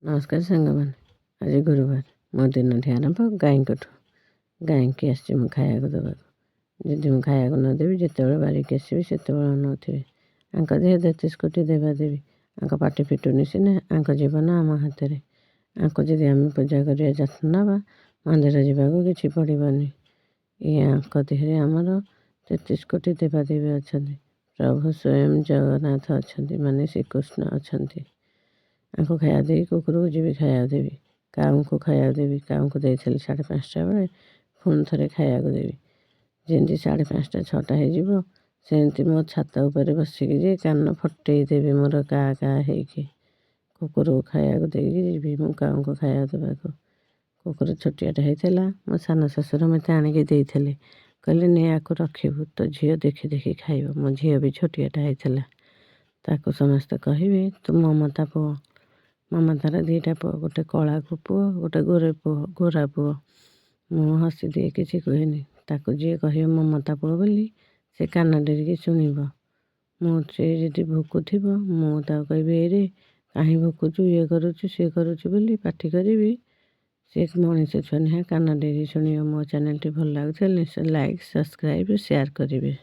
ନମସ୍କାର ସାଙ୍ଗମାନେ। ଆଜି ଗୁରୁବାର, ମୋ ଦିନଟି ଆରମ୍ଭ ଗାଈଙ୍କଠୁ। ଗାଈଙ୍କି ଆସିଛି ମୁଁ ଖାଇବାକୁ ଦେବାକୁ। ଯଦି ମୁଁ ଖାଇବାକୁ ନ ଦେବି, ଯେତେବେଳେ ବାରିକି ଆସିବି ସେତେବେଳେ ଅନଉଥିବେ। ଆଙ୍କ ଦେହ 33 କୋଟି ଦେବା ଦେବି, ଆଙ୍କ ପାଟି ଫିଟୁନି ସିନା, ଆଙ୍କ ଜୀବନ ଆମ ହାତରେ। ଆଙ୍କୁ ଯଦି ଆମେ ପୂଜା କରିବା, ଯତ୍ନ ନେବା, ମନ୍ଦିର ଯିବାକୁ କିଛି ପଡ଼ିବନି। ଇଏ ଆଙ୍କ ଦେହରେ ଆମର 33 କୋଟି ଦେବା ଦେବୀ ଅଛନ୍ତି। ପ୍ରଭୁ ସ୍ୱୟଂ ଜଗନ୍ନାଥ ଅଛନ୍ତି, ମାନେ ଶ୍ରୀକୃଷ୍ଣ ଅଛନ୍ତି। ଆଙ୍କୁ ଖାଇବାକୁ ଦେବି, କୁକୁରକୁ ଯିବି ଖାଇବାକୁ ଦେବି, କାଉଙ୍କୁ ଖାଇବାକୁ ଦେବି। କାଉଙ୍କୁ ଦେଇଥିଲି 5:30 ବେଳେ, ପୁଣି ଥରେ ଖାଇବାକୁ ଦେବି। ଯେମିତି 5:30 6ଟା ହେଇଯିବ, ସେମିତି ମୋ ଛାତ ଉପରେ ବସିକି ଯେ କାନ ଫଟେଇ ଦେବି ମୋର କା କା ହେଇକି। କୁକୁରକୁ ଖାଇବାକୁ ଦେଇକି ଯିବି ମୁଁ କାଉଙ୍କୁ ଖାଇବାକୁ ଦେବାକୁ। କୁକୁର ଛୋଟିଆଟା ହେଇଥିଲା, ମୋ ସାନ ଶ୍ୱଶୁର ମୋତେ ଆଣିକି ଦେଇଥିଲେ। କହିଲେ ନେ ଆକୁ ରଖିବୁ, ତୋ ଝିଅ ଦେଖି ଦେଖି ଖାଇବ। ମୋ ଝିଅ ବି ଛୋଟିଆଟା ହେଇଥିଲା। ତାକୁ ସମସ୍ତେ କହିବେ ତୁ ମମତା ପୁଅ। ମମତାର 2ଟା ପୁଅ, ଗୋଟେ କଳାକୁ ପୁଅ, ଗୋଟେ ଗୋରା ପୁଅ। ମୁଁ ହସି ଦିଏ, କିଛି କୁହେନି। ତାକୁ ଯିଏ କହିବ ମମତା ପୁଅ ବୋଲି, ସେ କାନ ଡେରିକି ଶୁଣିବ। ସେ ଯଦି ଭୁକୁଥିବ, ମୁଁ ତାକୁ କହିବି ଏଇରେ କାହିଁ ଭୁକୁଛୁ, ଇଏ କରୁଛୁ ସିଏ କରୁଛୁ ବୋଲି ପାଟି କରିବି। ସେ ମଣିଷ ଛୁଆ ନୁହେଁ, କାନ ଡେରି ଶୁଣିବ। ମୋ ଚ୍ୟାନେଲଟି ଭଲ ଲାଗୁଥିଲେ ନିଶ୍ଚୟ ଲାଇକ୍, ସବସ୍କ୍ରାଇବ୍, ସେୟାର କରିବେ।